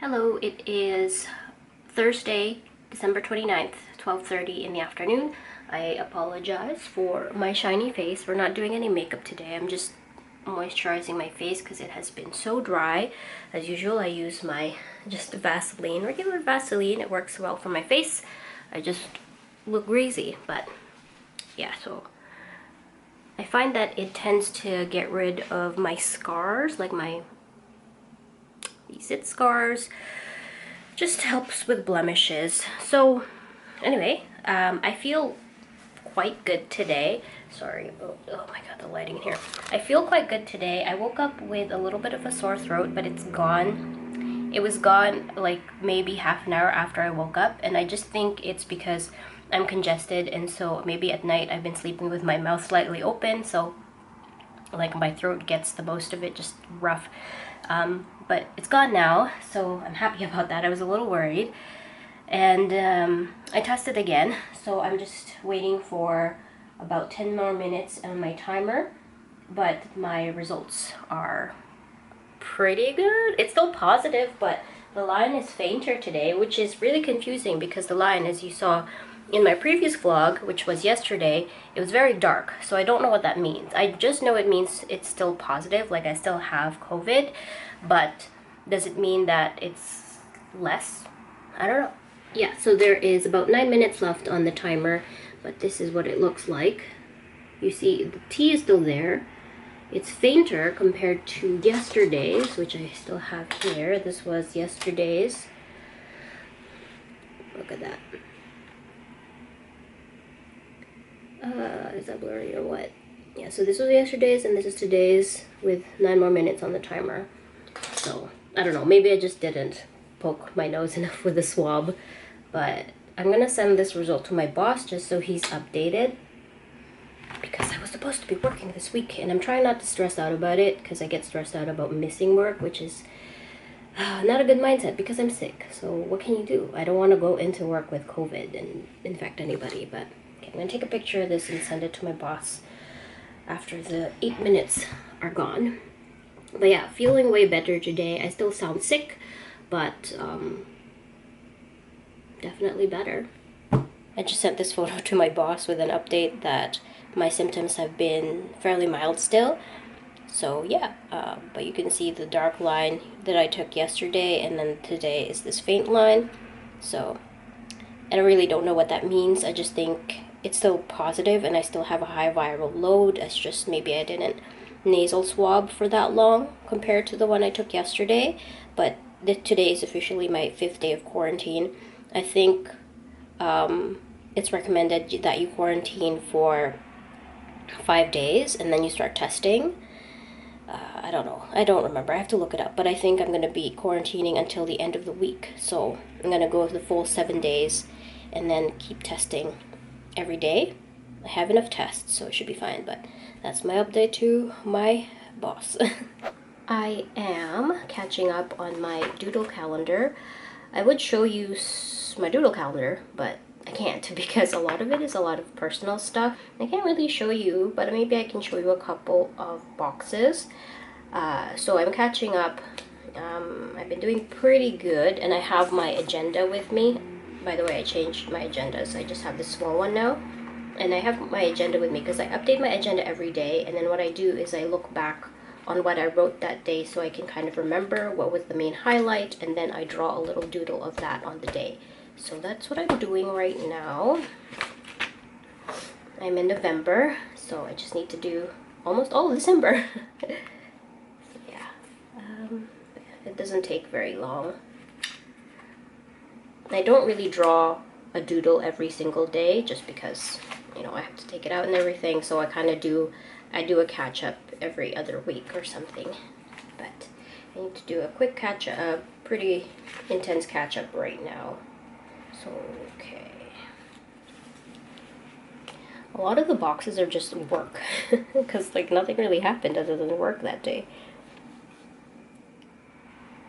Hello, it is Thursday, December 29th, 12:30 in the afternoon. I apologize for my shiny face. We're not doing any makeup today. I'm just moisturizing my face because it has been so dry. As usual, I use my just Vaseline, regular Vaseline. It works well for my face. I just look greasy, but yeah, so I find that it tends to get rid of my scars, like these zit scars. Just helps with blemishes. So anyway, I feel quite good today. Sorry, oh my god, the lighting in here. I feel quite good today. I woke up with a little bit of a sore throat, but it's gone. It was gone like maybe half an hour after I woke up, and I just think it's because I'm congested, and so maybe at night I've been sleeping with my mouth slightly open, so like my throat gets the most of it, just rough. But it's gone now, so I'm happy about that. I was a little worried, and I tested again, so I'm just waiting for about 10 more minutes on my timer, but my results are pretty good. It's still positive, but the line is fainter today, which is really confusing because the line, as you saw in my previous vlog, which was yesterday, it was very dark, so I don't know what that means. I just know it means it's still positive, like I still have COVID, but does it mean that it's less? I don't know. Yeah, so there is about 9 minutes left on the timer, but this is what it looks like. You see, the T is still there. It's fainter compared to yesterday's, which I still have here. This was yesterday's. Look at that. Is that blurry or what? Yeah, so this was yesterday's and this is today's with 9 more minutes on the timer. So, I don't know, maybe I just didn't poke my nose enough with the swab, but I'm gonna send this result to my boss just so he's updated, because I was supposed to be working this week, and I'm trying not to stress out about it because I get stressed out about missing work, which is not a good mindset because I'm sick. So what can you do? I don't want to go into work with COVID and infect anybody, but okay, I'm gonna take a picture of this and send it to my boss after the 8 minutes are gone. But yeah, feeling way better today. I still sound sick, but definitely better. I just sent this photo to my boss with an update that my symptoms have been fairly mild still. So yeah, but you can see the dark line that I took yesterday, and then today is this faint line. So I really don't know what that means. I just think it's still positive and I still have a high viral load. It's just maybe I didn't nasal swab for that long compared to the one I took yesterday. But today is officially my 5th day of quarantine. I think it's recommended that you quarantine for 5 days and then you start testing. I don't know. I don't remember. I have to look it up. But I think I'm going to be quarantining until the end of the week. So I'm going to go the full 7 days and then keep testing every day. I have enough tests, so it should be fine. But that's my update to my boss. I am catching up on my Doodle calendar. I would show you my Doodle calendar, but I can't because a lot of it is a lot of personal stuff. I can't really show you, but maybe I can show you a couple of boxes. So I'm catching up. I've been doing pretty good, and I have my agenda with me. By the way, I changed my agendas. I just have this small one now, and I have my agenda with me because I update my agenda every day, and then what I do is I look back on what I wrote that day so I can kind of remember what was the main highlight, and then I draw a little doodle of that on the day. So that's what I'm doing right now. I'm in November, so I just need to do almost all of December. So yeah, it doesn't take very long. I don't really draw a doodle every single day just because, you know, I have to take it out and everything, so I kind of do a catch-up every other week or something. But I need to do a quick catch-up, a pretty intense catch-up right now. So, okay. A lot of the boxes are just work, because like nothing really happened other than work that day.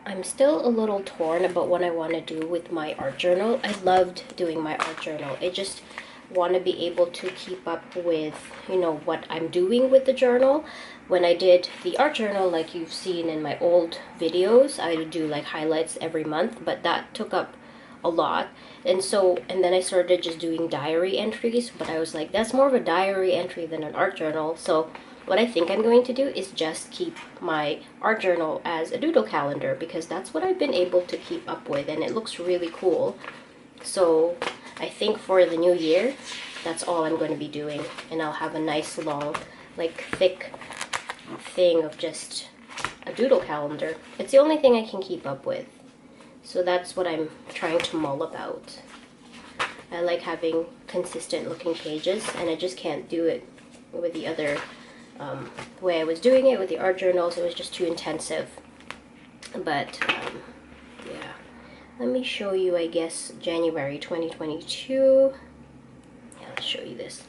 I'm still a little torn about what I want to do with my art journal. I loved doing my art journal. It just, want to be able to keep up with, you know, what I'm doing with the journal. When I did the art journal, like you've seen in my old videos, I would do like highlights every month, but that took up a lot. And then I started just doing diary entries, but I was like, that's more of a diary entry than an art journal. So what I think I'm going to do is just keep my art journal as a doodle calendar, because that's what I've been able to keep up with, and it looks really cool. So I think for the new year, that's all I'm going to be doing, and I'll have a nice long, like thick thing of just a doodle calendar. It's the only thing I can keep up with. So that's what I'm trying to mull about. I like having consistent looking pages, and I just can't do it with the other way I was doing it with the art journals. It was just too intensive. But yeah, let me show you, I guess, January 2022. Yeah, let's show you this.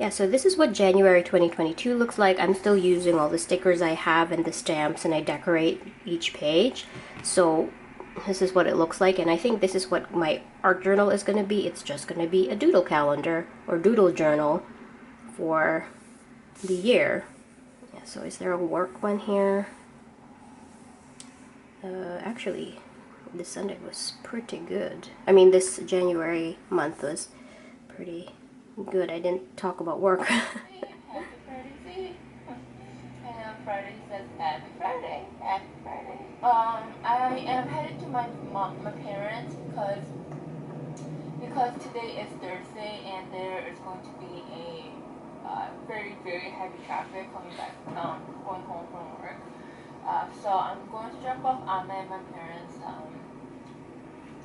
Yeah, so this is what January 2022 looks like. I'm still using all the stickers I have and the stamps, and I decorate each page. So this is what it looks like, and I think this is what my art journal is going to be. It's just going to be a doodle calendar or doodle journal for the year. Yeah, so is there a work one here? Actually, this Sunday was pretty good. I mean, this January month was pretty good. I didn't talk about work. Friday says happy Friday, happy Friday. I am headed to my parents because today is Thursday and there is going to be a very, very heavy traffic coming back, going home from work. So I'm going to drop off Anna and my parents.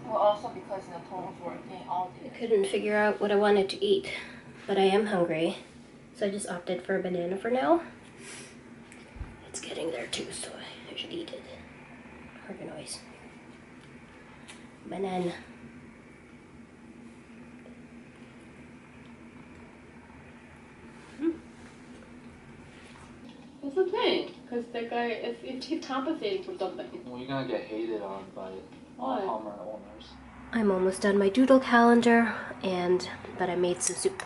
Well, also because Tom's working all day. I couldn't figure out what I wanted to eat, but I am hungry, so I just opted for a banana for now. It's getting there too, so I should eat it. Heard a noise. Banana. That's the thing, because that guy, he's compensating for something. Well, you're gonna get hated on by Hallmark owners. I'm almost done my doodle calendar, but I made some soup.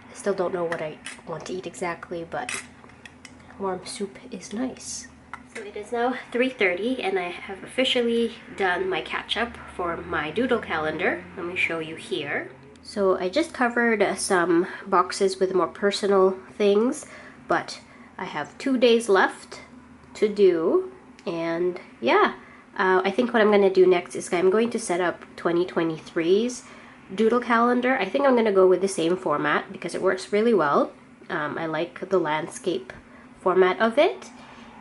I still don't know what I want to eat exactly, but warm soup is nice. So it is now 3:30, and I have officially done my catch-up for my doodle calendar. Let me show you here. So I just covered some boxes with more personal things, but I have 2 days left to do, and yeah, I think what I'm going to do next is I'm going to set up 2023's doodle calendar. I think I'm going to go with the same format because it works really well. I like the landscape format of it,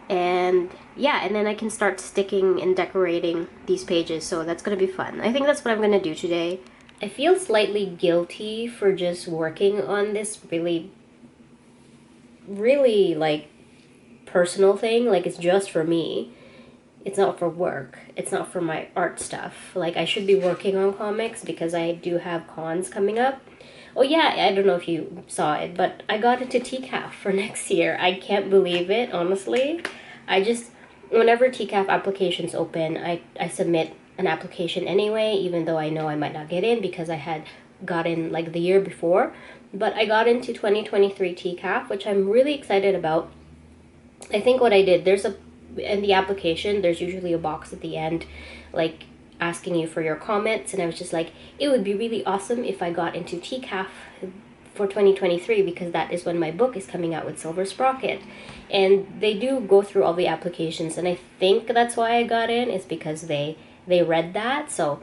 and yeah, and then I can start sticking and decorating these pages, so that's going to be fun. I think that's what I'm going to do today. I feel slightly guilty for just working on this really like personal thing. Like, it's just for me. It's not for work. It's not for my art stuff. Like, I should be working on comics because I do have cons coming up. Oh yeah, I don't know if you saw it, but I got into TCAF for next year. I can't believe it, honestly. Whenever TCAF applications open, I submit an application anyway, even though I know I might not get in because I had got in like the year before. But I got into 2023 TCAF, which I'm really excited about. I think what I did, in the application, there's usually a box at the end, like, asking you for your comments, and I was just like, it would be really awesome if I got into TCAF for 2023 because that is when my book is coming out with Silver Sprocket. And they do go through all the applications, and I think that's why I got in, is because they read that. So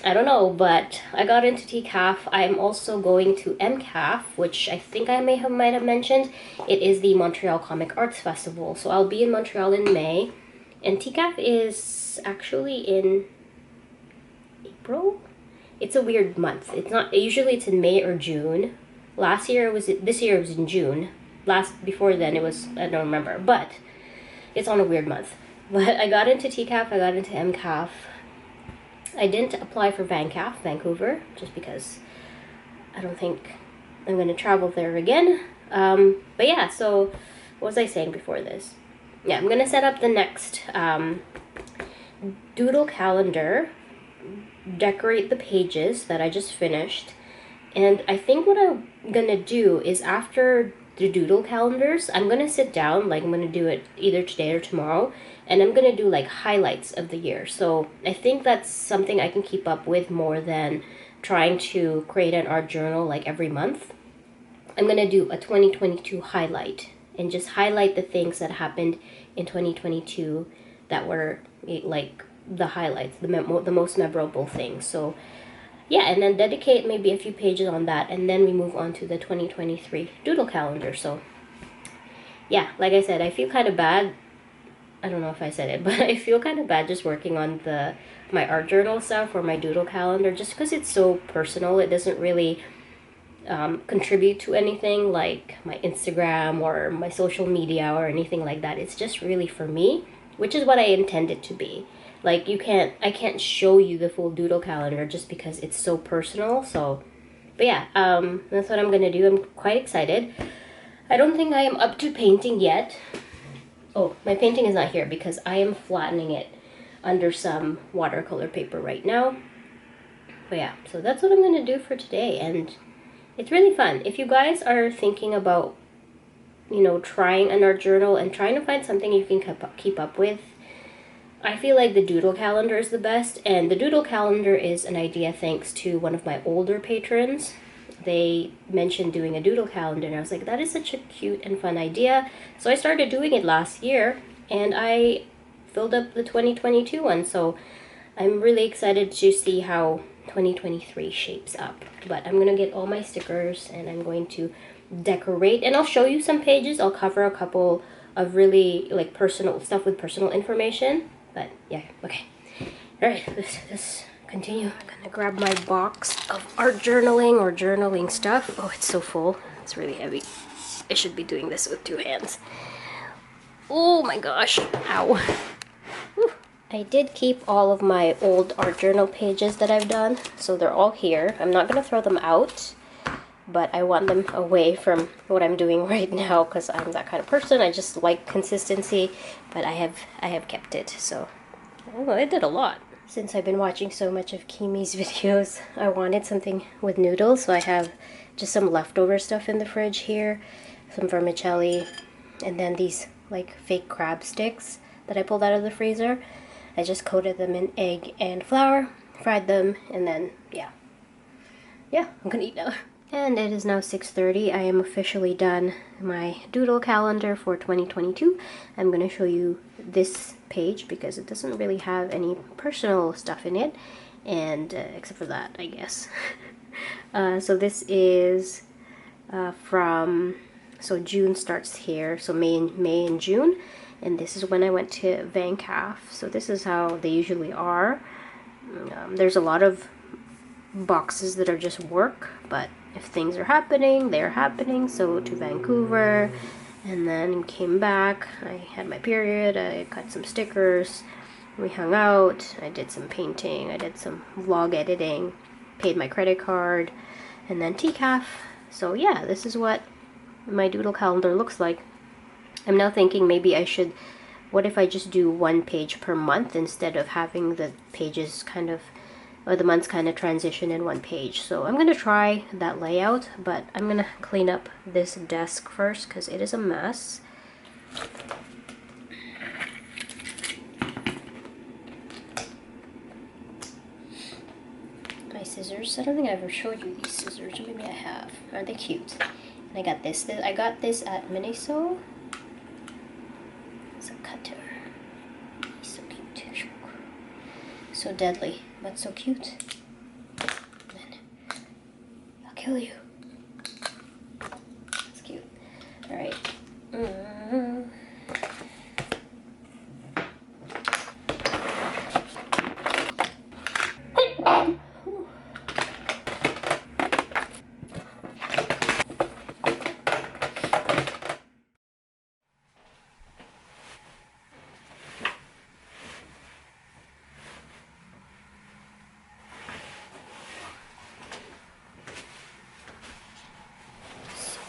I don't know, but I got into TCAF. I'm also going to MCAF, which I think I might have mentioned. It is the Montreal Comic Arts Festival. So I'll be in Montreal in May, and TCAF is actually in April. It's a weird month. It's not usually, it's in May or June. This year it was in June. Before then it was, I don't remember, but it's on a weird month. But I got into TCAF, I got into MCAF. I didn't apply for VanCAF, Vancouver, just because I don't think I'm going to travel there again. But yeah, so what was I saying before this? Yeah, I'm going to set up the next doodle calendar, decorate the pages that I just finished, And I think what I'm gonna do is after the doodle calendars, I'm gonna sit down, like I'm gonna do it either today or tomorrow, and I'm gonna do like highlights of the year. So I think that's something I can keep up with more than trying to create an art journal like every month. I'm gonna do a 2022 highlight and just highlight the things that happened in 2022 that were like the highlights, the most memorable things. So yeah, and then dedicate maybe a few pages on that, and then we move on to the 2023 doodle calendar. So yeah, like I said, I feel kind of bad. I don't know if I said it, but I feel kind of bad just working on my art journal stuff or my doodle calendar, just because it's so personal. It doesn't really contribute to anything like my Instagram or my social media or anything like that. It's just really for me, which is what I intend it to be. Like I can't show you the full doodle calendar just because it's so personal. So, but yeah, that's what I'm gonna do. I'm quite excited. I don't think I am up to painting yet. Oh, my painting is not here because I am flattening it under some watercolor paper right now. But yeah, so that's what I'm gonna do for today, and it's really fun. If you guys are thinking about, you know, trying an art journal and trying to find something you can keep up with, I feel like the doodle calendar is the best. And the doodle calendar is an idea thanks to one of my older patrons. They mentioned doing a doodle calendar, and I was like, that is such a cute and fun idea. So I started doing it last year, and I filled up the 2022 one. So I'm really excited to see how 2023 shapes up. But I'm gonna get all my stickers and I'm going to decorate, and I'll show you some pages. I'll cover a couple of really like personal stuff with personal information. But yeah, okay. All right, let's continue. I'm gonna grab my box of art journaling or journaling stuff. Oh, it's so full. It's really heavy. I should be doing this with 2 hands. Oh my gosh, ow. Whew. I did keep all of my old art journal pages that I've done, so they're all here. I'm not gonna throw them out, but I want them away from what I'm doing right now because I'm that kind of person. I just like consistency, but I have kept it. So oh, I did a lot. Since I've been watching so much of Kimi's videos, I wanted something with noodles, so I have just some leftover stuff in the fridge here, some vermicelli, and then these like fake crab sticks that I pulled out of the freezer. I just coated them in egg and flour, fried them, and then yeah, I'm gonna eat now. And it is now 6:30. I am officially done my doodle calendar for 2022. I'm gonna show you this page because it doesn't really have any personal stuff in it, and except for that, I guess. So this is so June starts here, so May and June, and this is when I went to Vancouver. So this is how they usually are. There's a lot of boxes that are just work, but if things are happening, they're happening. So to Vancouver, and then came back. I had my period, I cut some stickers, we hung out, I did some painting, I did some vlog editing, paid my credit card, and then TCAF. So yeah, this is what my doodle calendar looks like. I'm now thinking maybe I should, what if I just do 1 page per month instead of having the pages kind of, or the months kind of transition in 1 page. So I'm going to try that layout, but I'm going to clean up this desk first because it is a mess. My scissors, I don't think I ever showed you these scissors, maybe I have. Aren't they cute? And I got this at Miniso. It's a cutter. He's so cute. So deadly, but so cute. And then I'll kill you. That's cute. All right.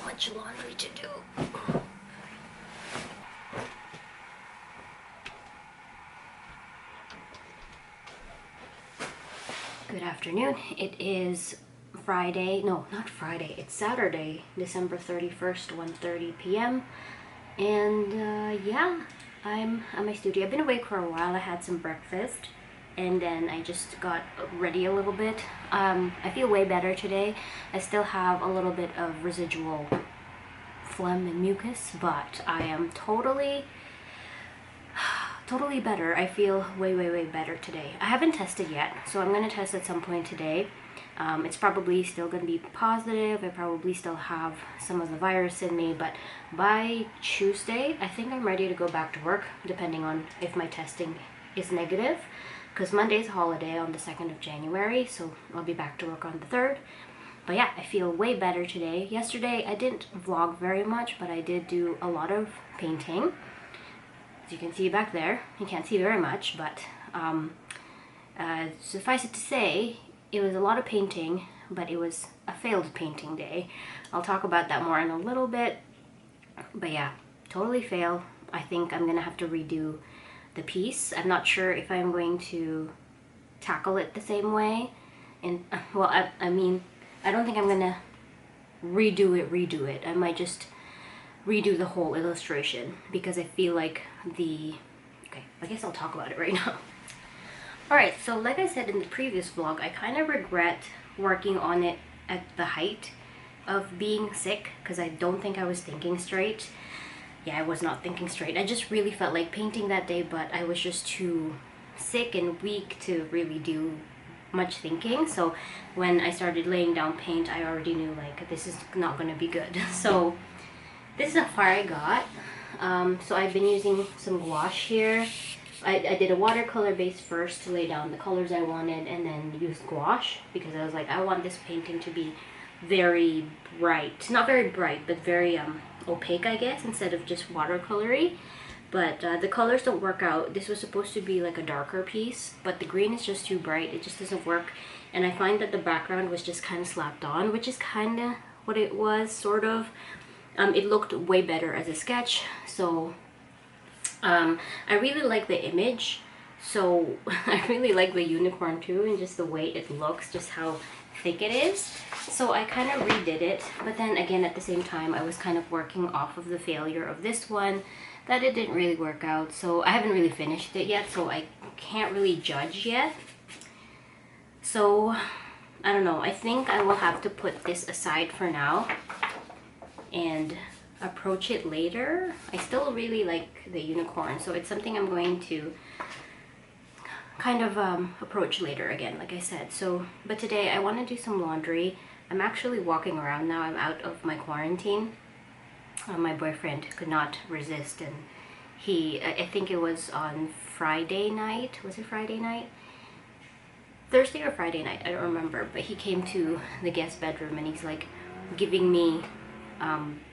Much laundry to do. Good afternoon. It is Friday. No, not Friday. It's Saturday, December 31st, 1:30 p.m. And yeah, I'm at my studio. I've been awake for a while. I had some breakfast and then I just got ready a little bit. I feel way better today. I still have a little bit of residual phlegm and mucus, but I am totally better. I feel way better today. I haven't tested yet, so I'm gonna test at some point today. It's probably still gonna be positive. I probably still have some of the virus in me, but by Tuesday I think I'm ready to go back to work, depending on if my testing is negative, because Monday's a holiday on the 2nd of January, so I'll be back to work on the 3rd. But yeah, I feel way better today. Yesterday I didn't vlog very much, but I did do a lot of painting. As you can see back there, you can't see very much, but suffice it to say, it was a lot of painting, but it was a failed painting day. I'll talk about that more in a little bit, but yeah, totally fail. I think I'm gonna have to redo the piece. I'm not sure if I'm going to tackle it the same way, and well, I mean, I don't think I'm gonna redo it. I might just redo the whole illustration, because I feel like okay, I guess I'll talk about it right now. Alright, so like I said in the previous vlog, I kind of regret working on it at the height of being sick, because I don't think I was thinking straight. Yeah, I was not thinking straight. I just really felt like painting that day, but I was just too sick and weak to really do much thinking. So when I started laying down paint, I already knew like this is not going to be good. So this is how far I got. So I've been using some gouache here. I did a watercolor base first to lay down the colors I wanted, and then used gouache because I was like, I want this painting to be very bright. Not very bright, but very opaque, I guess, instead of just watercolory. But the colors don't work out. This was supposed to be like a darker piece, but the green is just too bright. It just doesn't work. And I find that the background was just kind of slapped on, which is kind of what it was, sort of. It looked way better as a sketch. So I really like the image. So I really like the unicorn too, and just the way it looks, just how thick it is. So I kind of redid it, but then again at the same time I was kind of working off of the failure of this one, that it didn't really work out. So I haven't really finished it yet, so I can't really judge yet. So I don't know, I think I will have to put this aside for now and approach it later. I still really like the unicorn, so it's something I'm going to kind of approach later again, like I said. So but today I want to do some laundry. I'm actually walking around now. I'm out of my quarantine. My boyfriend could not resist, and he I think it was on Friday night. Was it Friday night? Thursday or Friday night, I don't remember, but he came to the guest bedroom and he's like giving me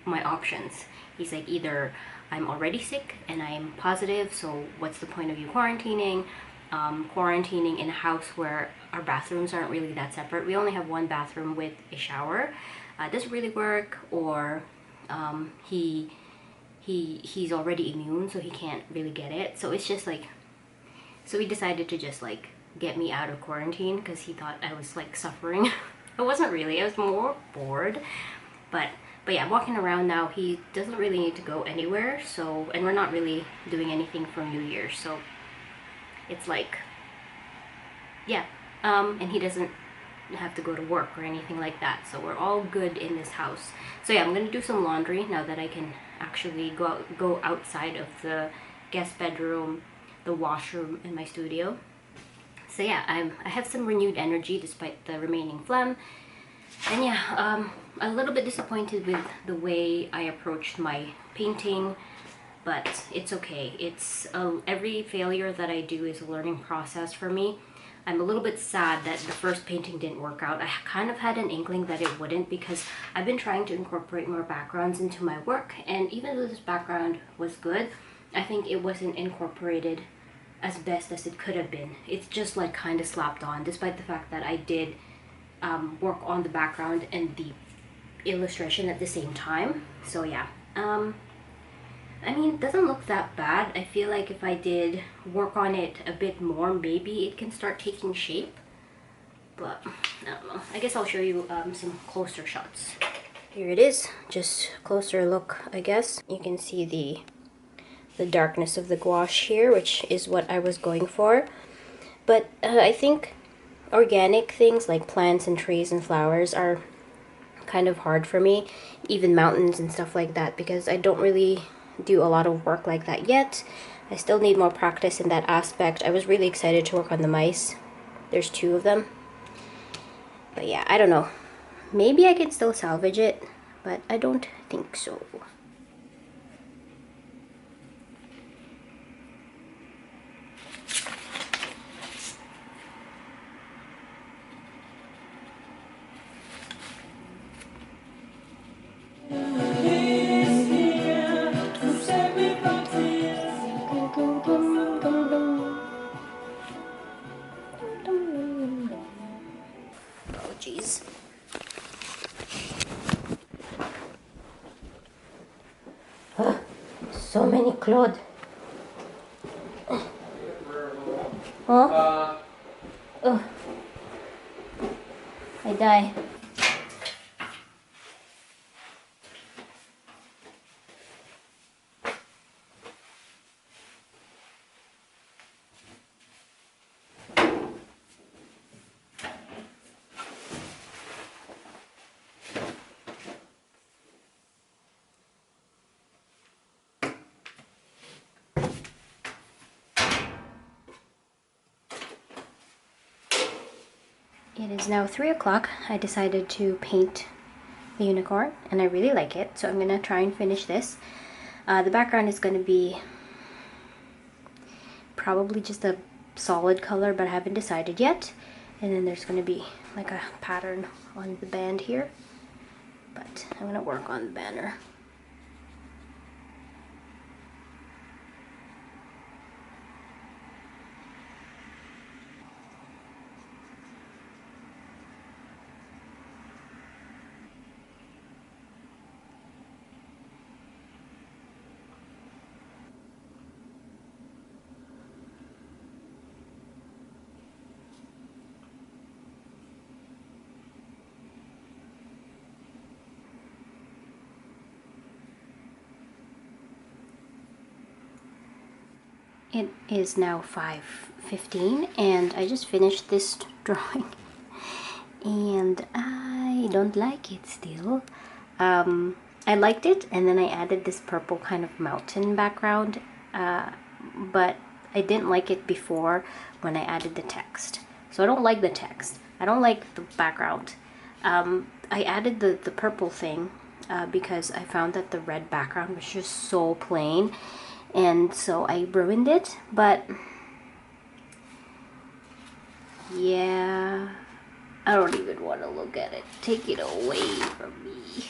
my options. He's like, either I'm already sick and I'm positive, so what's the point of you quarantining? Quarantining in a house where our bathrooms aren't really that separate. We only have one bathroom with a shower. Doesn't really work, or he's already immune, so he can't really get it. So it's just like, so he decided to just like get me out of quarantine because he thought I was like suffering. I wasn't really. I was more bored. But yeah, I'm walking around now. He doesn't really need to go anywhere. So, and we're not really doing anything for New Year's. So it's like, yeah. And he doesn't have to go to work or anything like that. So we're all good in this house. So yeah, I'm gonna do some laundry now that I can actually go outside of the guest bedroom, the washroom, and my studio. So yeah, I have some renewed energy despite the remaining phlegm. And yeah, a little bit disappointed with the way I approached my painting, but it's okay. It's every failure that I do is a learning process for me. I'm a little bit sad that the first painting didn't work out. I kind of had an inkling that it wouldn't, because I've been trying to incorporate more backgrounds into my work, and even though this background was good, I think it wasn't incorporated as best as it could have been. It's just like kind of slapped on, despite the fact that I did work on the background and the illustration at the same time. So yeah, I mean, it doesn't look that bad. I feel like if I did work on it a bit more, maybe it can start taking shape. but I don't know. I guess I'll show you some closer shots. Here it is, just closer look, I guess. You can see the darkness of the gouache here, which is what I was going for. But I think organic things like plants and trees and flowers are kind of hard for me, even mountains and stuff like that, because I don't really do a lot of work like that yet. I still need more practice in that aspect. I was really excited to work on the mice. There's 2 of them. But yeah, I don't know. Maybe I could still salvage it, but I don't think so. Oh, jeez. So many clothes. Huh? Oh. I die. It is now 3 o'clock. I decided to paint the unicorn and I really like it, so I'm gonna try and finish this. The background is gonna be probably just a solid color, but I haven't decided yet. And then there's gonna be like a pattern on the band here, but I'm gonna work on the banner. It is now 5:15 and I just finished this drawing and I don't like it still. I liked it, and then I added this purple kind of mountain background, but I didn't like it before when I added the text. So I don't like the text. I don't like the background. I added the purple thing because I found that the red background was just so plain, and so I ruined it. But yeah, I don't even want to look at it. Take it away from me.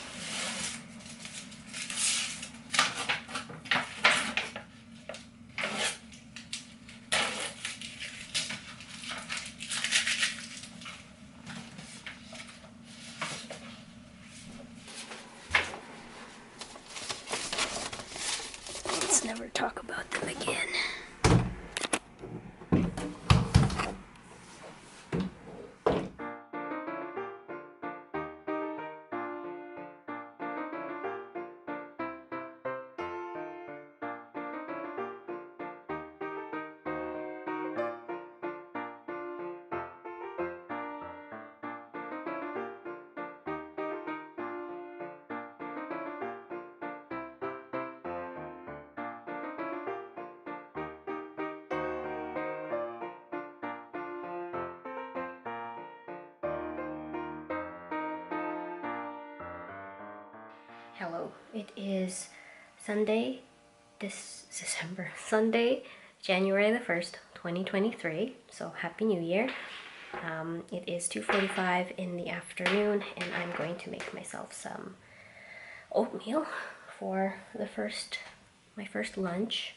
Let's never talk about them again. Hello, it is Sunday, Sunday, January the 1st, 2023, so Happy New Year. It is 2:45 in the afternoon and I'm going to make myself some oatmeal for my first lunch.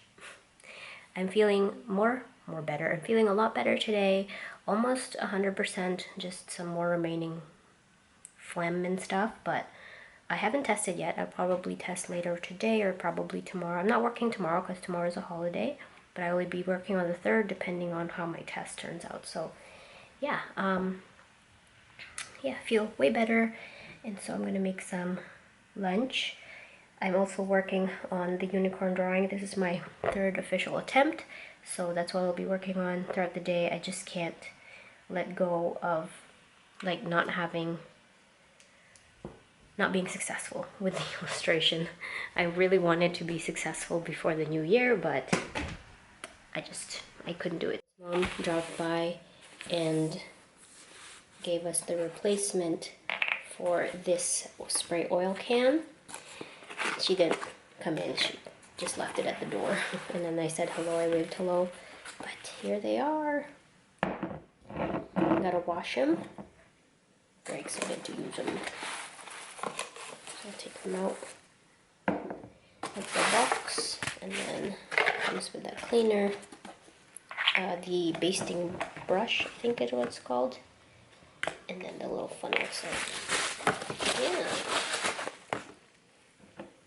I'm feeling better. I'm feeling a lot better today, almost 100%, just some more remaining phlegm and stuff, but I haven't tested yet. I'll probably test later today or probably tomorrow. I'm not working tomorrow because tomorrow is a holiday, but I will be working on the 3rd depending on how my test turns out. So yeah, yeah, feel way better. And so I'm gonna make some lunch. I'm also working on the unicorn drawing. This is my third official attempt, so that's what I'll be working on throughout the day. I just can't let go of like not being successful with the illustration. I really wanted to be successful before the new year, but I couldn't do it. Mom dropped by and gave us the replacement for this spray oil can. She didn't come in, she just left it at the door. And then I said hello, I waved hello, but here they are. Gotta wash them. Very excited to use them. So I'll take them out of the box, and then comes with that cleaner. The basting brush, I think is what it's called. And then the little funnel, so yeah.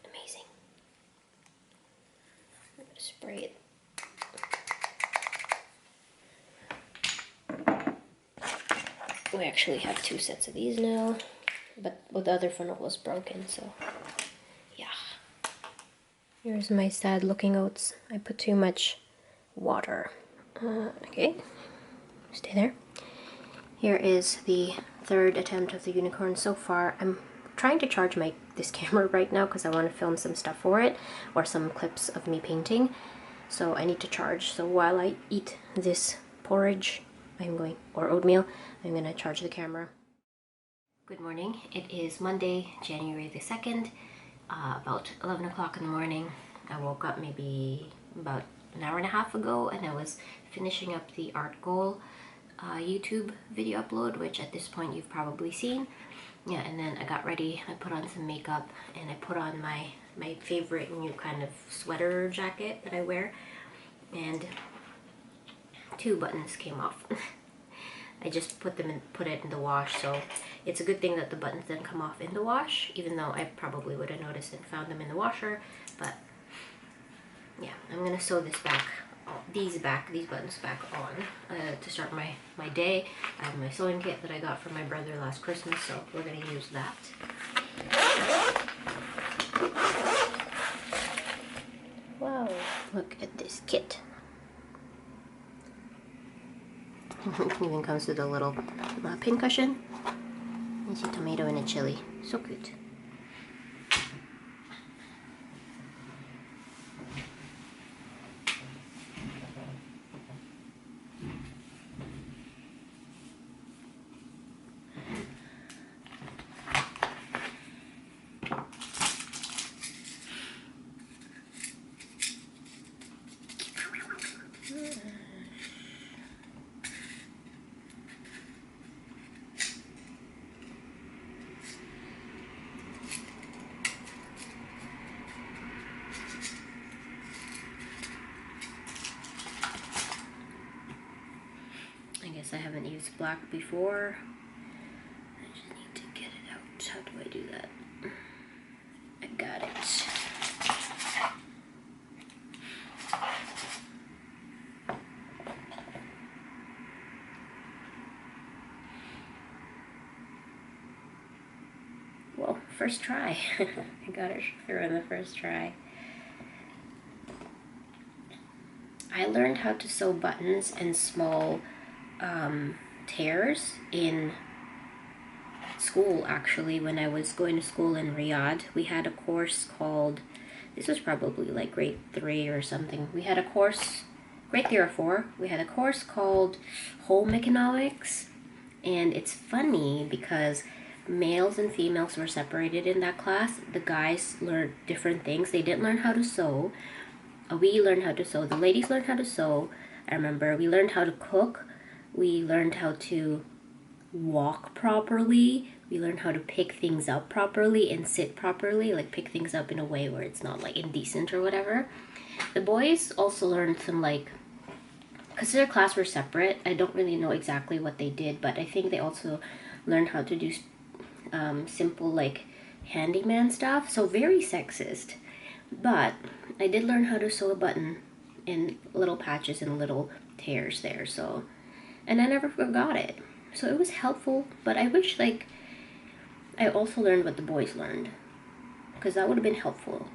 Amazing. I'm gonna spray it. We actually have 2 sets of these now, but the other funnel was broken, so yeah. Here's my sad looking oats. I put too much water. Okay, stay there. Here is the third attempt of the unicorn so far. I'm trying to charge this camera right now because I want to film some stuff for it, or some clips of me painting. So I need to charge. So while I eat this porridge, or oatmeal, I'm going to charge the camera. Good morning. It is Monday, January the 2nd, about 11 o'clock in the morning. I woke up maybe about an hour and a half ago, and I was finishing up the art goal YouTube video upload, which at this point you've probably seen. Yeah, and then I got ready, I put on some makeup, and I put on my favorite new kind of sweater jacket that I wear, and 2 buttons came off. I just put it in the wash, so it's a good thing that the buttons didn't come off in the wash, even though I probably would have noticed and found them in the washer. But yeah, I'm gonna sew these buttons back on to start my day. I have my sewing kit that I got from my brother last Christmas, so we're gonna use that. Wow, look at this kit. Even comes with a little pin cushion. It's a tomato and a chili. So cute. I haven't used black before. I just need to get it out. How do I do that? I got it. Well, first try. I got it through in the first try. I learned how to sew buttons and small tears in school. Actually, when I was going to school in Riyadh, we had a course called, this was probably like grade 3 or something. We had a course, grade 3 or 4, we had a course called Home Economics. And it's funny because males and females were separated in that class. The guys learned different things. They didn't learn how to sew. We learned how to sew. The ladies learned how to sew. I remember we learned how to cook. We learned how to walk properly. We learned how to pick things up properly and sit properly, like pick things up in a way where it's not like indecent or whatever. The boys also learned some because their class were separate. I don't really know exactly what they did, but I think they also learned how to do simple like handyman stuff. So very sexist. But I did learn how to sew a button in little patches and little tears there, so, and I never forgot it. So it was helpful, but I wish like I also learned what the boys learned, because that would have been helpful.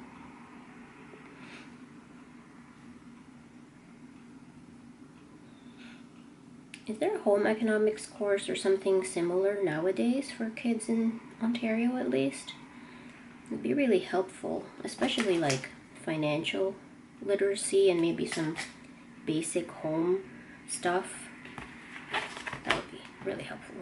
Is there a home economics course or something similar nowadays for kids in Ontario at least? It'd be really helpful, especially like financial literacy and maybe some basic home stuff. That would be really helpful.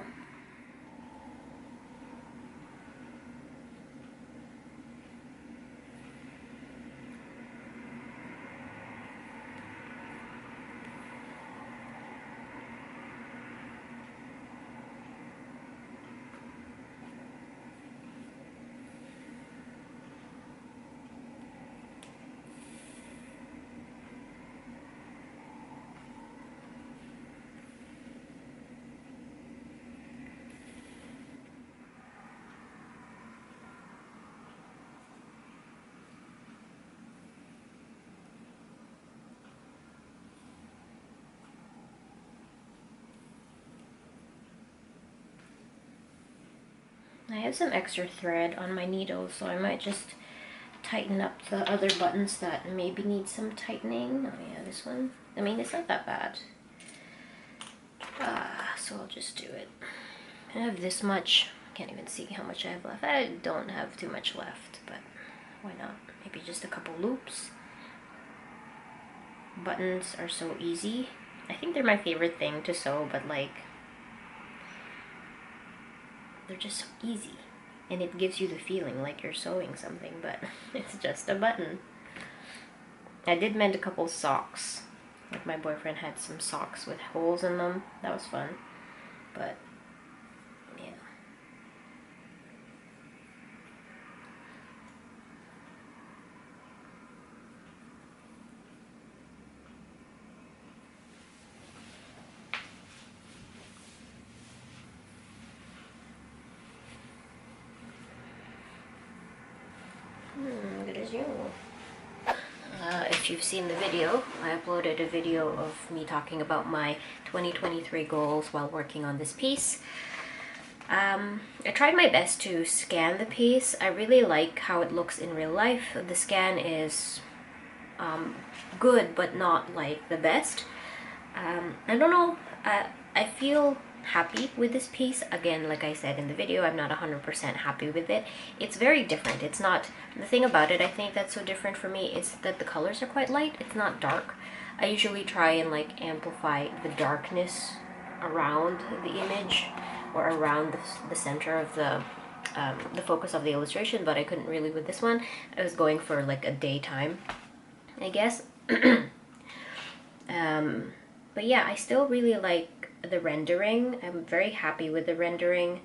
I have some extra thread on my needle, so I might just tighten up the other buttons that maybe need some tightening. Oh yeah, this one. I mean, it's not that bad. So I'll just do it. I have this much. Can't even see how much I have left. I don't have too much left, but why not? Maybe just a couple loops. Buttons are so easy. I think they're my favorite thing to sew, but like, they're just so easy. And it gives you the feeling like you're sewing something, but it's just a button. I did mend a couple socks. Like my boyfriend had some socks with holes in them. That was fun. But yeah. Good as you. If you've seen the video, I uploaded a video of me talking about my 2023 goals while working on this piece. I tried my best to scan the piece. I really like how it looks in real life. The scan is good, but not like the best. I don't know, I feel happy with this piece. Again, like I said in the video, I'm not 100% happy with it. It's very different. It's not, the thing about it, I think that's so different for me is that the colors are quite light. It's not dark. I usually try and like amplify the darkness around the image or around the center of the focus of the illustration, but I couldn't really with this one. I was going for like a daytime, I guess. But yeah, I still really like the rendering. I'm very happy with the rendering.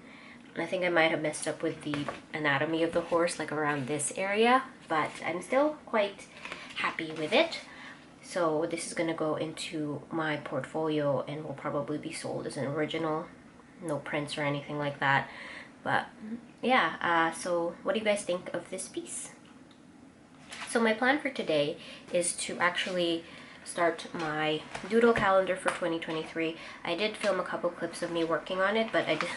I think I might have messed up with the anatomy of the horse, like around this area, but I'm still quite happy with it. So this is gonna go into my portfolio and will probably be sold as an original. No prints or anything like that. But yeah, so what do you guys think of this piece? So my plan for today is to actually start my doodle calendar for 2023. I did film a couple clips of me working on it, but I did,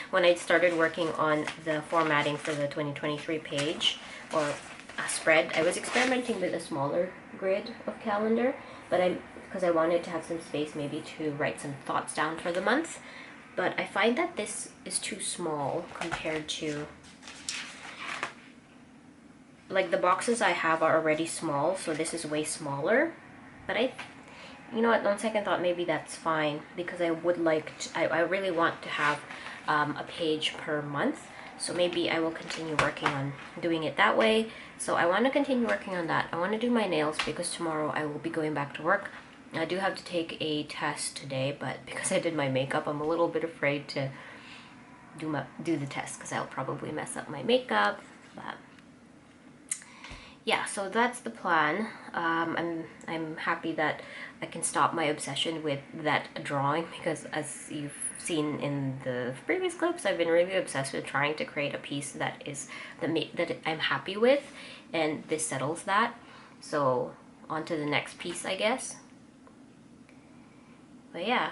when I started working on the formatting for the 2023 page or a spread, I was experimenting with a smaller grid of calendar, but because I wanted to have some space maybe to write some thoughts down for the month. But I find that this is too small compared to, like, the boxes I have are already small, so this is way smaller. But you know what, on second thought, maybe that's fine, because I would like to, I really want to have a page per month, so maybe I will continue working on doing it that way. So I want to continue working on that. I want to do my nails because tomorrow I will be going back to work. I do have to take a test today, but because I did my makeup, I'm a little bit afraid to do the test because I'll probably mess up my makeup. But yeah, so that's the plan. I'm happy that I can stop my obsession with that drawing, because as you've seen in the previous clips, I've been really obsessed with trying to create a piece that is that I'm happy with, and this settles that. So on to the next piece, I guess. But yeah,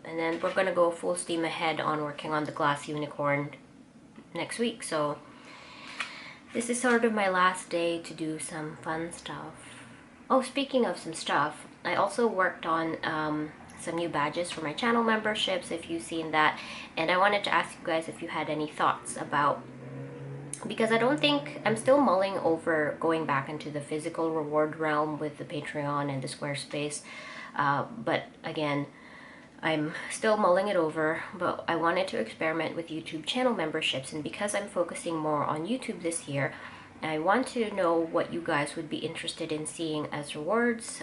and then we're gonna go full steam ahead on working on the glass unicorn next week. So this is sort of my last day to do some fun stuff. Oh, speaking of some stuff, I also worked on some new badges for my channel memberships, if you've seen that, and I wanted to ask you guys if you had any thoughts about, because I don't think, I'm still mulling over going back into the physical reward realm with the Patreon and the Squarespace, but again, I'm still mulling it over, but I wanted to experiment with YouTube channel memberships, and because I'm focusing more on YouTube this year, I want to know what you guys would be interested in seeing as rewards.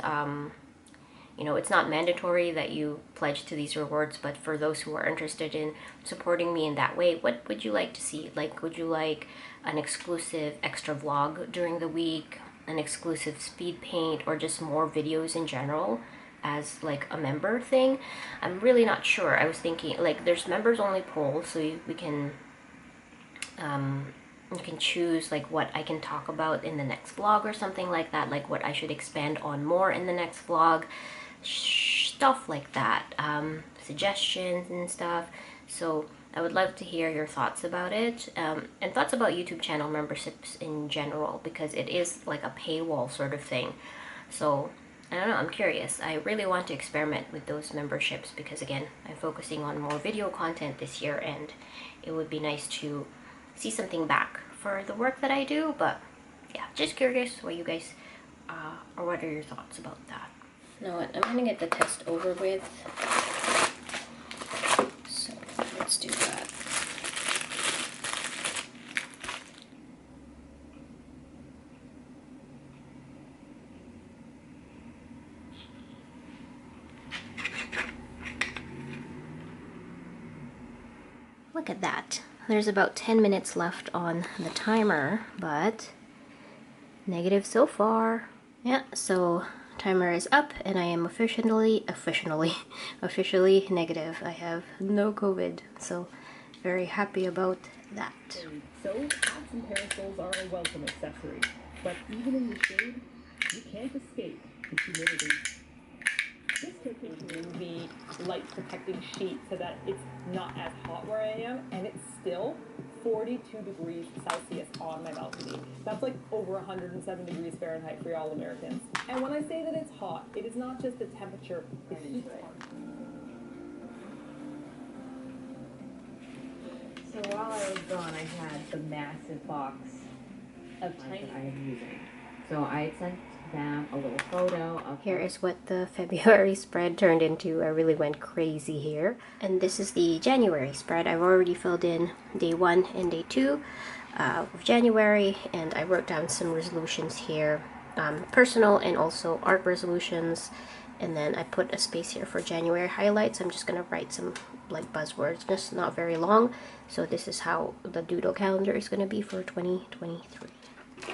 You know, it's not mandatory that you pledge to these rewards, but for those who are interested in supporting me in that way, what would you like to see? Like, would you like an exclusive extra vlog during the week, an exclusive speed paint, or just more videos in general as like a member thing? I'm really not sure. I was thinking, like, there's members only polls, so we can you can choose like what I can talk about in the next vlog or something like that, like what I should expand on more in the next vlog, stuff like that, suggestions and stuff. So I would love to hear your thoughts about it, and thoughts about YouTube channel memberships in general, because it is like a paywall sort of thing. So I don't know, I'm curious. I really want to experiment with those memberships because, again, I'm focusing on more video content this year, and it would be nice to see something back for the work that I do. But yeah, just curious what you guys or what are your thoughts about that. You know what, I'm gonna get the test over with, so let's do that. Look at that. There's about 10 minutes left on the timer, but negative so far. Yeah, so timer is up and I am officially negative. I have no COVID, so very happy about that. So hats and parasols are a welcome accessory, but even in the shade, you can't escape the humidity. This taking the light protecting sheet so that it's not as hot where I am, and it's still 42 degrees Celsius on my balcony. That's like over 107 degrees Fahrenheit for y'all Americans. And when I say that it's hot, it is not just the temperature, the heat. So while I was gone, I had the massive box of tiny I am using. So I sent them a little photo of. Here is what the February spread turned into. I really went crazy here. And this is the January spread. I've already filled in day 1 and day 2 of January, and I wrote down some resolutions here, personal and also art resolutions. And then I put a space here for January highlights. I'm just gonna write some like buzzwords, just not very long. So this is how the doodle calendar is gonna be for 2023.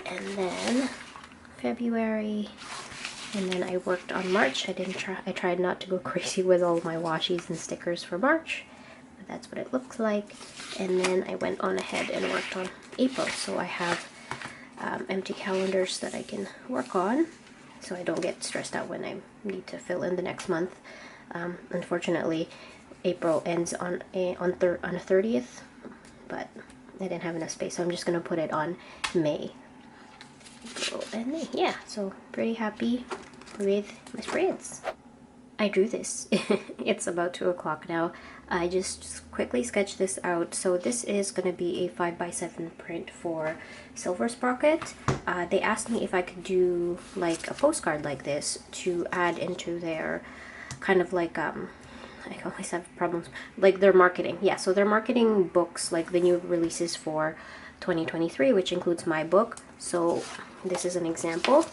And then February, and then I worked on March. I tried not to go crazy with all my washies and stickers for March, but that's what it looks like. And then I went on ahead and worked on April, so I have empty calendars that I can work on, so I don't get stressed out when I need to fill in the next month. Unfortunately, April ends on a 30th, but I didn't have enough space, so I'm just gonna put it on May. And yeah, so pretty happy with my spreads. I drew this. It's about 2 o'clock now. I just quickly sketched this out. So this is going to be a 5x7 print for Silver Sprocket. They asked me if I could do like a postcard like this to add into their kind of like I always have problems like their marketing. Yeah, so their marketing books, like the new releases for 2023, which includes my book. So this is an example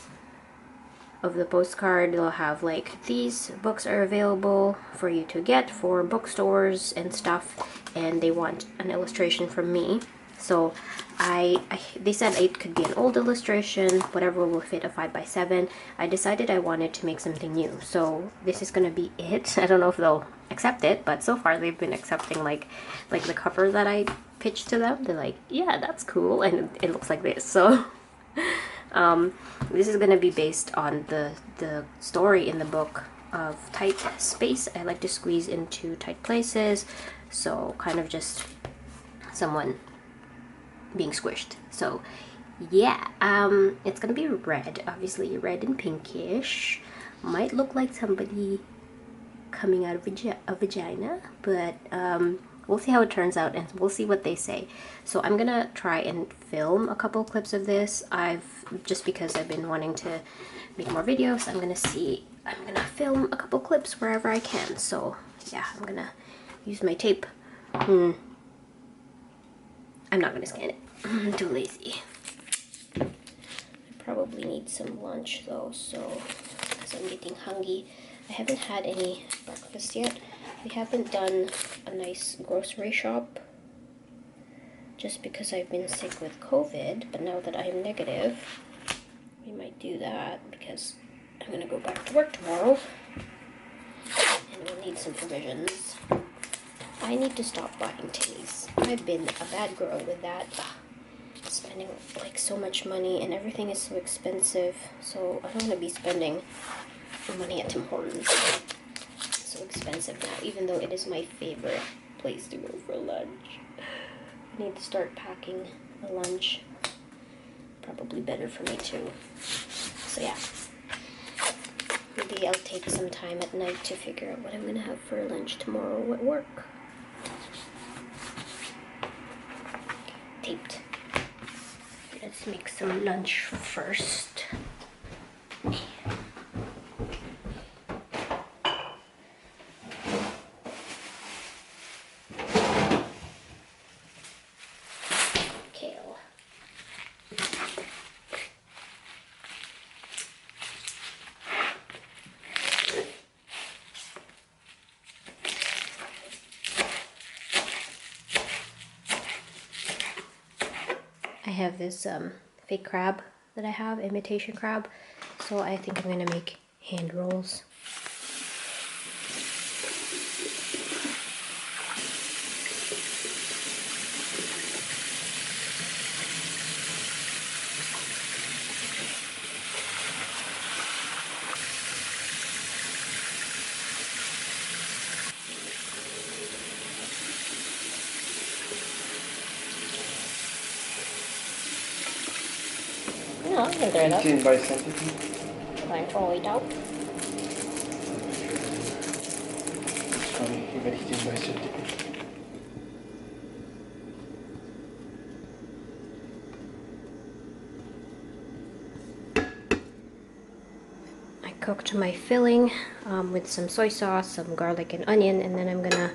of the postcard. They'll have like, these books are available for you to get for bookstores and stuff, and they want an illustration from me. So they said it could be an old illustration, whatever will fit a 5x7. I decided I wanted to make something new, so this is gonna be it. I don't know if they'll accept it, but so far they've been accepting like the cover that I pitched to them. They're like, yeah, that's cool, and it looks like this. So this is gonna be based on the story in the book of tight space. I like to squeeze into tight places, so kind of just someone being squished. So yeah, it's gonna be red, obviously red and pinkish. Might look like somebody coming out of a vagina, but we'll see how it turns out and we'll see what they say. So I'm gonna try and film a couple clips of this. Just because I've been wanting to make more videos, I'm gonna film a couple clips wherever I can. So yeah, I'm gonna use my tape. I'm not gonna scan it. I'm too lazy. I probably need some lunch though, so because I'm getting hungry. I haven't had any breakfast yet. We haven't done a nice grocery shop just because I've been sick with COVID, but now that I'm negative, we might do that because I'm gonna go back to work tomorrow and we'll need some provisions. I need to stop buying Tilly's. I've been a bad girl with that. Spending like so much money and everything is so expensive, so I don't want to be spending money at Tim Hortons. It's so expensive now, even though it is my favorite place to go for lunch. I need to start packing a lunch. Probably better for me too. So yeah, maybe I'll take some time at night to figure out what I'm gonna have for lunch tomorrow at work. Taped. Let's make some lunch first. Kale. I have this fake crab that I have, imitation crab, so I think I'm gonna make hand rolls. No, I can throw it up. 18 by centipede. Fine, throw it out. Sorry, you got 18 by centipede. I cooked my filling with some soy sauce, some garlic and onion, and then I'm gonna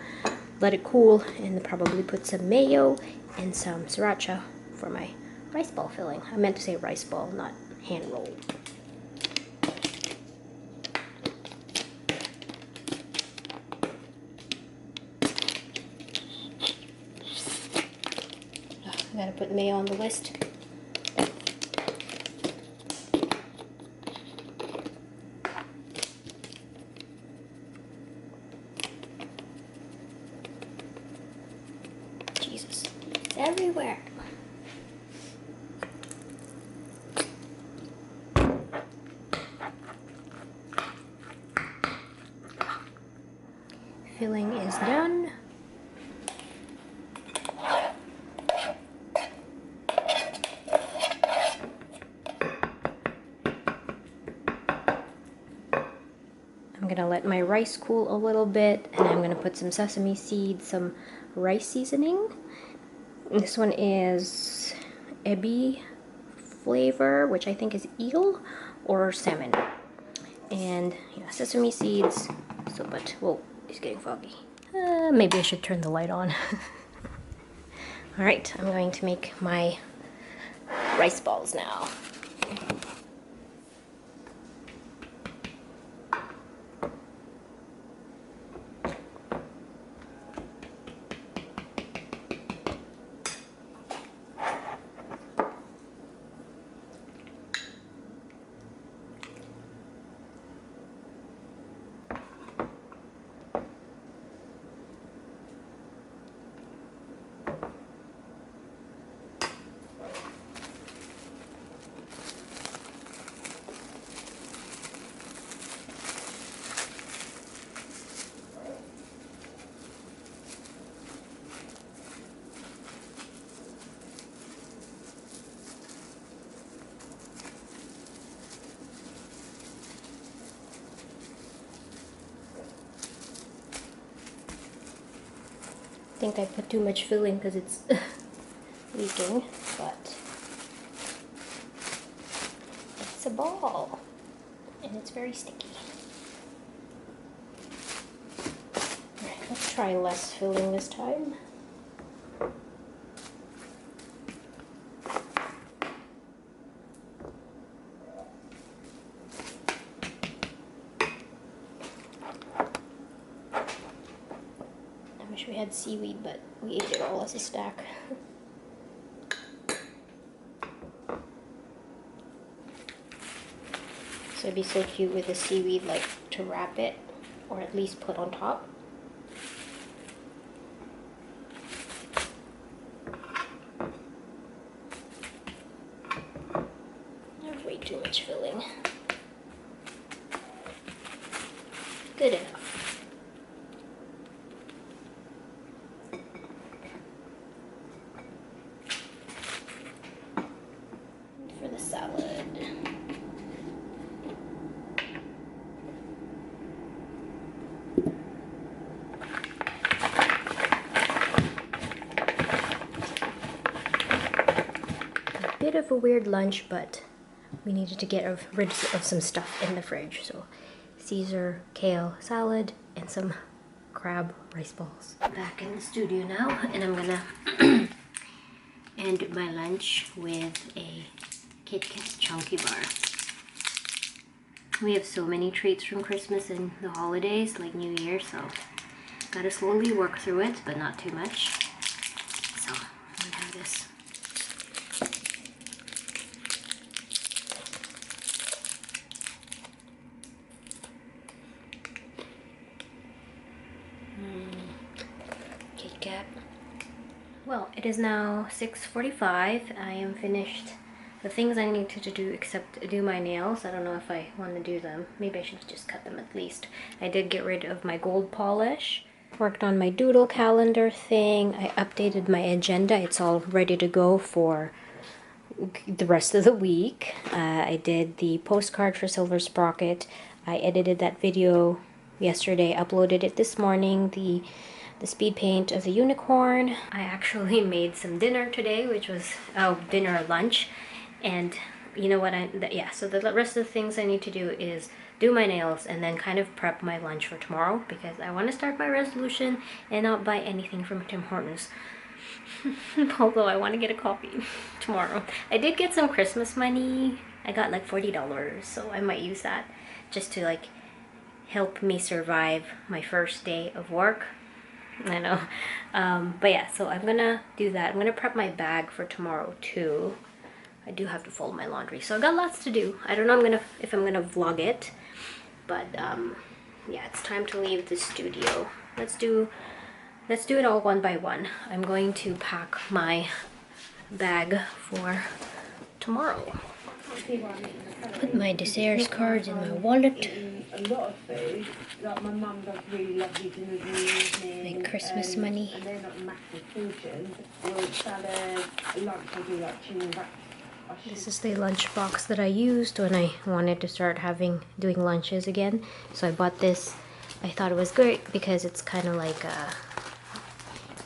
let it cool and probably put some mayo and some sriracha for my rice ball filling. I meant to say rice ball, not hand roll. I gotta put mayo on the list. Jesus, it's everywhere. Filling is done. I'm gonna let my rice cool a little bit, and I'm gonna put some sesame seeds, some rice seasoning. This one is ebi flavor, which I think is eel or salmon. And yeah, sesame seeds. So, but whoa, it's getting foggy. Maybe I should turn the light on. All right, I'm going to make my rice balls now. think I put too much filling because it's leaking, but it's a ball and it's very sticky. Alright, let's try less filling this time. I wish we had seaweed, but we ate it all as a snack. So it'd be so cute with the seaweed, like to wrap it, or at least put on top. I have way too much filling. Good enough. For the salad. A bit of a weird lunch, but we needed to get rid of some stuff in the fridge. So Caesar kale salad and some crab rice balls. Back in the studio now, and I'm gonna end my lunch with a Kit Kat Chunky Bar. We have so many treats from Christmas and the holidays, like New Year, so gotta slowly work through it, but not too much. So I'm gonna have this. Kit Kat. Well, it is now 6:45. I am finished the things I needed to do except do my nails. I don't know if I want to do them. Maybe I should just cut them at least. I did get rid of my gold polish. Worked on my Doodle calendar thing. I updated my agenda. It's all ready to go for the rest of the week. I did the postcard for Silver Sprocket. I edited that video yesterday, uploaded it this morning. The speed paint of the unicorn. I actually made some dinner today, which was lunch. And you know what, so the rest of the things I need to do is do my nails and then kind of prep my lunch for tomorrow, because I want to start my resolution and not buy anything from Tim Hortons. Although I want to get a coffee tomorrow. I did get some Christmas money. I got like $40, so I might use that just to like help me survive my first day of work. I know. But yeah, so I'm gonna do that. I'm gonna prep my bag for tomorrow too. I do have to fold my laundry, so I got lots to do. I don't know if I'm gonna vlog it, but yeah, it's time to leave the studio. Let's do it all one by one. I'm going to pack my bag for tomorrow. Put my desserts cards in my wallet. A lot of food, like my mum does really lovely dinners in the evening. My Christmas money. And they're not massive portions. Salad, lunch I do like tuna wraps. This is the lunch box that I used when I wanted to start doing lunches again. So I bought this. I thought it was great because it's kind of like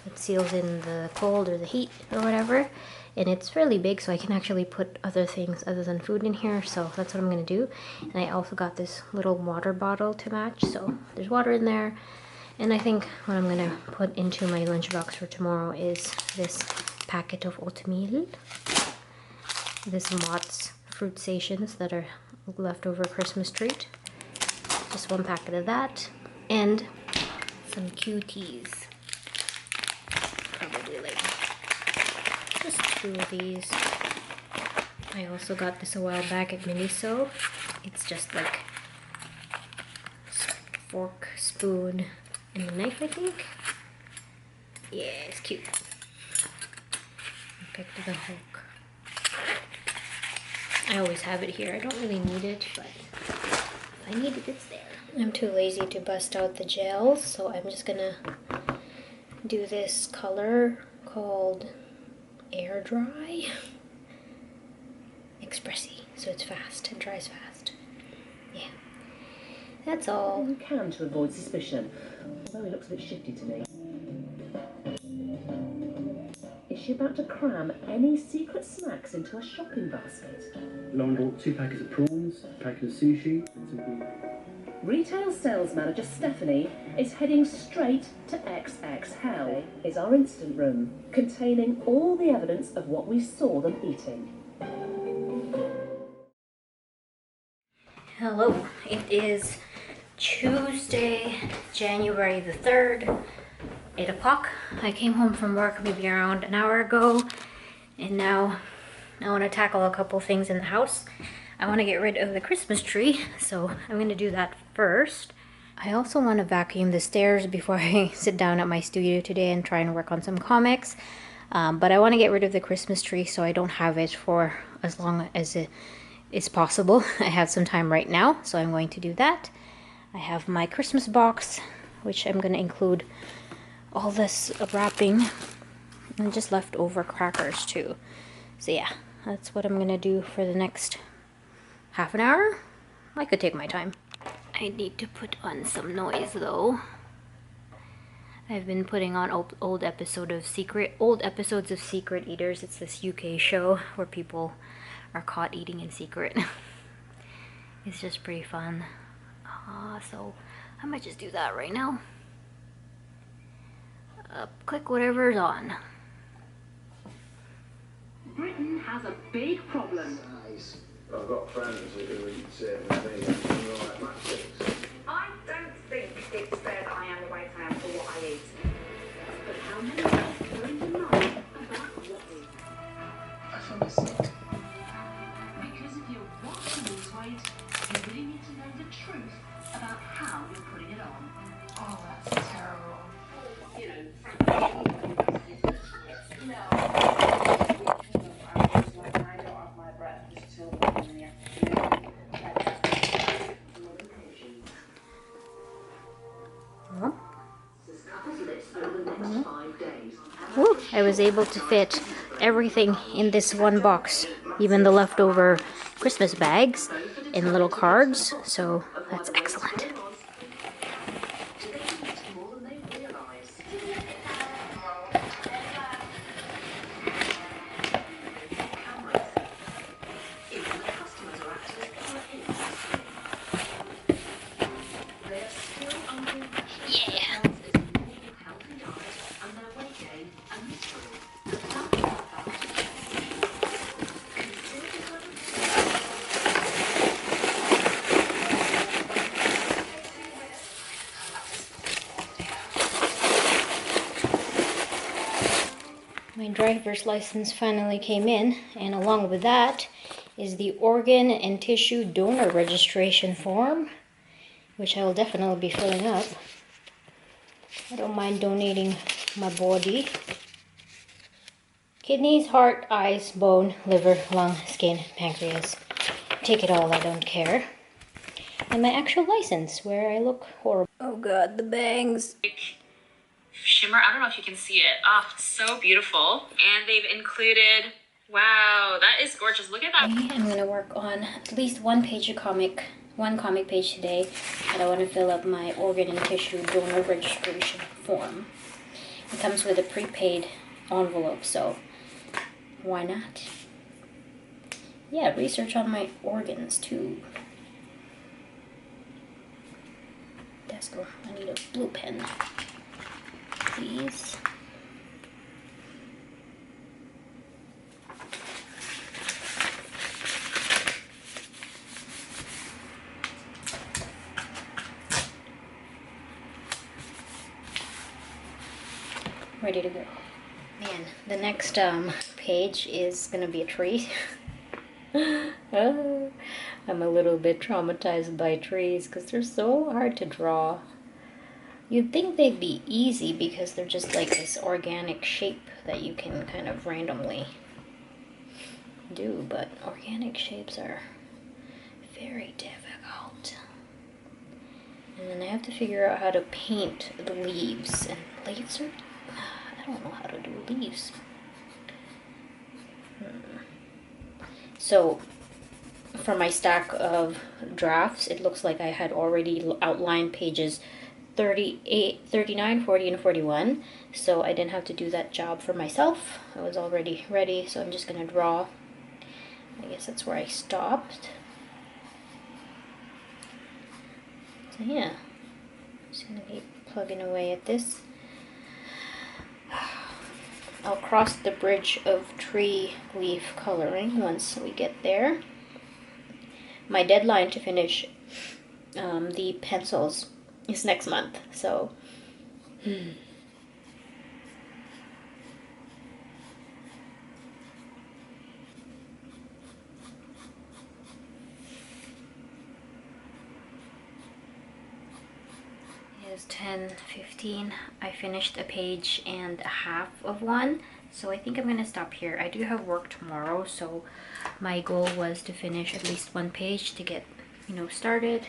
it seals in the cold or the heat or whatever. And it's really big, so I can actually put other things other than food in here. So that's what I'm gonna do. And I also got this little water bottle to match. So there's water in there. And I think what I'm gonna put into my lunchbox for tomorrow is this packet of oatmeal. This Mott's fruit stations that are leftover Christmas treat. Just one packet of that. And some QTs. Probably like just 2 of these. I also got this a while back at Miniso. It's just like fork, spoon, and a knife, I think. Yeah, it's cute. I picked the hook. I always have it here. I don't really need it, but if I need it, it's there. I'm too lazy to bust out the gels, so I'm just gonna do this color called Air Dry Expressy, so it's fast and dries fast. Yeah, that's all. You can to avoid suspicion, although he looks a bit shifty to me. she about to cram any secret snacks into a shopping basket? Lauren bought 2 packets of prawns, a packet of sushi, and some beef. Retail sales manager Stephanie is heading straight to XXL, is our instant room, containing all the evidence of what we saw them eating. Hello, it is Tuesday, January the 3rd, 8 o'clock. I came home from work maybe around an hour ago, and now I want to tackle a couple things in the house. I want to get rid of the Christmas tree, so I'm going to do that first. I also want to vacuum the stairs before I sit down at my studio today and try and work on some comics. But I want to get rid of the Christmas tree so I don't have it for as long as it is possible. I have some time right now, so I'm going to do that. I have my Christmas box, which I'm going to include all this wrapping and just leftover crackers too. So yeah, that's what I'm going to do for the next half an hour. I could take my time. I need to put on some noise though. I've been putting on old episodes of Secret Eaters. It's this UK show where people are caught eating in secret. It's just pretty fun. So I might just do that right now. Click whatever's on. Britain has a big problem. I've got friends who eat like matchsticks. I don't think it's fair that I am the way I am for what I eat. But how many of us are in denial about what we eat? I find this sick. Because if you want to lose weight, you really need to know the truth about how you're putting it on. Oh, that's terrible. You know, Woo, I was able to fit everything in this one box, even the leftover Christmas bags and little cards, so that's excellent. My driver's license finally came in, and along with that is the organ and tissue donor registration form, which I will definitely be filling up. I don't mind donating my body. Kidneys, heart, eyes, bone, liver, lung, skin, pancreas. Take it all, I don't care. And my actual license, where I look horrible. Oh god, the bangs. Shimmer, I don't know if you can see it. Oh, so beautiful. And they've included, wow, that is gorgeous. Look at that. I'm gonna work on at least one comic page today, and I want to fill up my organ and tissue donor registration form. It comes with a prepaid envelope, so why not? Yeah, research on my organs too. Desco, I need a blue pen. Please. Ready to go. Man, the next page is gonna be a tree. I'm a little bit traumatized by trees because they're so hard to draw. You'd think they'd be easy because they're just like this organic shape that you can kind of randomly do, but organic shapes are very difficult. And then I have to figure out how to paint the leaves, and leaves are, I don't know how to do leaves. So for my stack of drafts, it looks like I had already outlined pages 38, 39, 40, and 41. So I didn't have to do that job for myself. I was already ready, so I'm just gonna draw. I guess that's where I stopped. So yeah, just gonna be plugging away at this. I'll cross the bridge of tree leaf coloring once we get there. My deadline to finish the pencils is next month, so It is 10:15. I finished a page and a half of one, so I think I'm gonna stop here. I do have work tomorrow, so my goal was to finish at least one page to get, you know, started.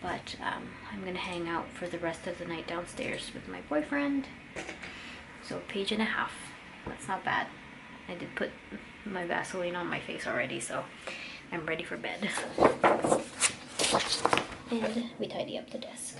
But I'm gonna hang out for the rest of the night downstairs with my boyfriend. So a page and a half. That's not bad. I did put my Vaseline on my face already, so I'm ready for bed. And we tidy up the desk.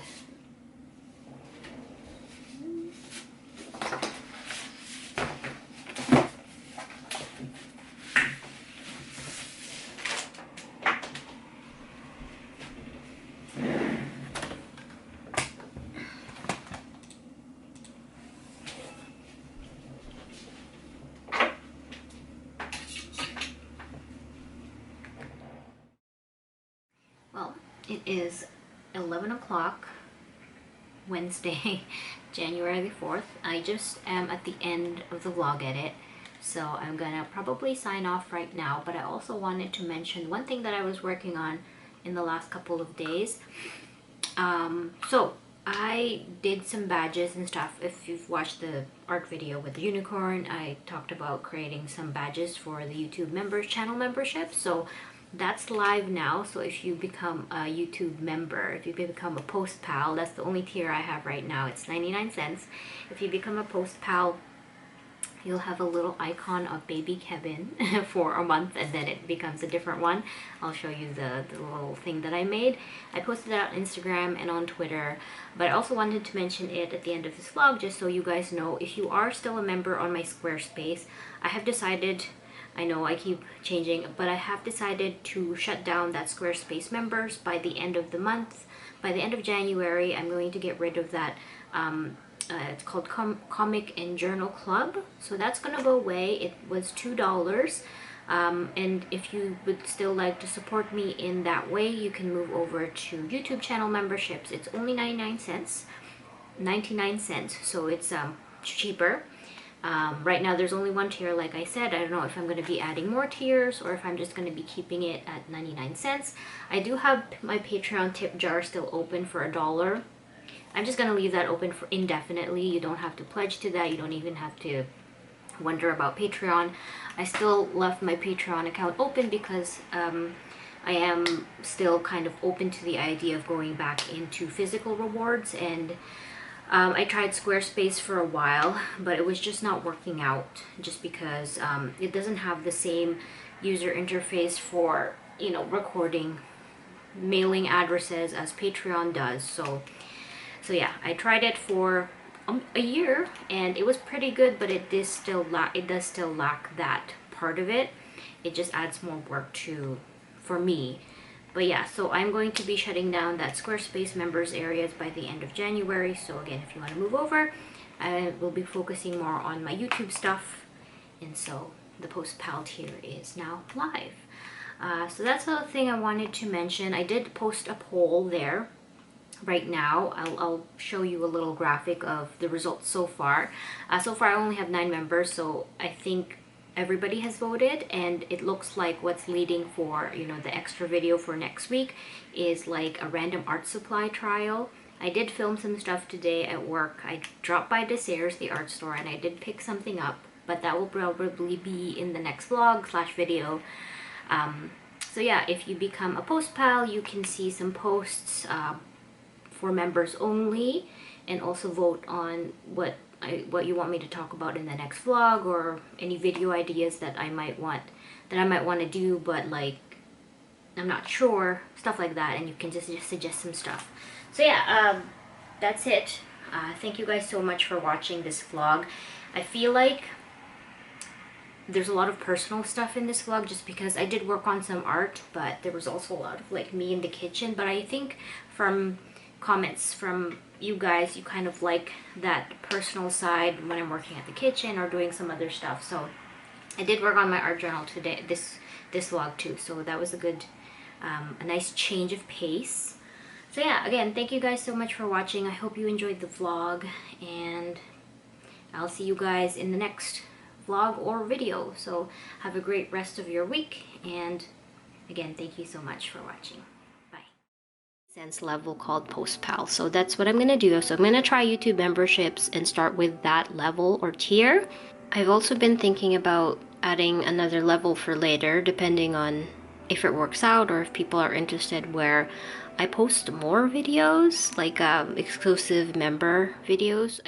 Well, it is 11 o'clock, Wednesday, January the 4th. I just am at the end of the vlog edit, so I'm gonna probably sign off right now, but I also wanted to mention one thing that I was working on in the last couple of days. So I did some badges and stuff. If you've watched the art video with the unicorn, I talked about creating some badges for the YouTube members channel membership. So that's live now. So if you become a YouTube member, if you become a post pal, that's the only tier I have right now. It's 99 cents. If you become a post pal, you'll have a little icon of baby Kevin for a month, and then it becomes a different one. I'll show you the little thing that I made. I posted that on Instagram and on Twitter, but I also wanted to mention it at the end of this vlog just so you guys know, if you are still a member on my Squarespace, I have decided, I know I keep changing, but I have decided to shut down that Squarespace members by the end of the month. By the end of January, I'm going to get rid of that. It's called Comic and Journal Club. So that's gonna go away. It was $2. And if you would still like to support me in that way, you can move over to YouTube channel memberships. It's only 99 cents. So it's cheaper. Right now there's only one tier, like I said. I don't know if I'm going to be adding more tiers or if I'm just going to be keeping it at 99 cents. I do have my Patreon tip jar still open for $1. I'm just going to leave that open for indefinitely. You don't have to pledge to that. You don't even have to wonder about Patreon. I still left my Patreon account open because I am still kind of open to the idea of going back into physical rewards, and I tried Squarespace for a while, but it was just not working out, just because it doesn't have the same user interface for, you know, recording mailing addresses as Patreon does. So yeah, I tried it for a year and it was pretty good, but it does still lack that part of it. It just adds more work for me. But yeah, so I'm going to be shutting down that Squarespace members areas by the end of January. So again, if you want to move over, I will be focusing more on my YouTube stuff. And so the post pal tier is now live. So that's the thing I wanted to mention. I did post a poll there. Right now, I'll show you a little graphic of the results so far. So far, I only have 9 members, so I think everybody has voted, and it looks like what's leading for, you know, the extra video for next week is like a random art supply trial. I did film some stuff today at work. I dropped by Desairs, the art store, and I did pick something up, but that will probably be in the next vlog / video. So yeah, if you become a post pal, you can see some posts for members only, and also vote on what you want me to talk about in the next vlog, or any video ideas that I might want to do, but like I'm not sure, stuff like that, and you can just suggest some stuff. So yeah, that's it. Thank you guys so much for watching this vlog. I feel like there's a lot of personal stuff in this vlog just because I did work on some art, but there was also a lot of like me in the kitchen. But I think from comments from you guys, you kind of like that personal side when I'm working at the kitchen or doing some other stuff. So I did work on my art journal today, this vlog too. So that was a good, a nice change of pace. So yeah, again, thank you guys so much for watching. I hope you enjoyed the vlog, and I'll see you guys in the next vlog or video. So have a great rest of your week, and again, thank you so much for watching. Bye. Sense level called PostPal. So that's what I'm gonna do. So I'm gonna try YouTube memberships and start with that level or tier. I've also been thinking about adding another level for later, depending on if it works out or if people are interested, where I post more videos, like exclusive member videos.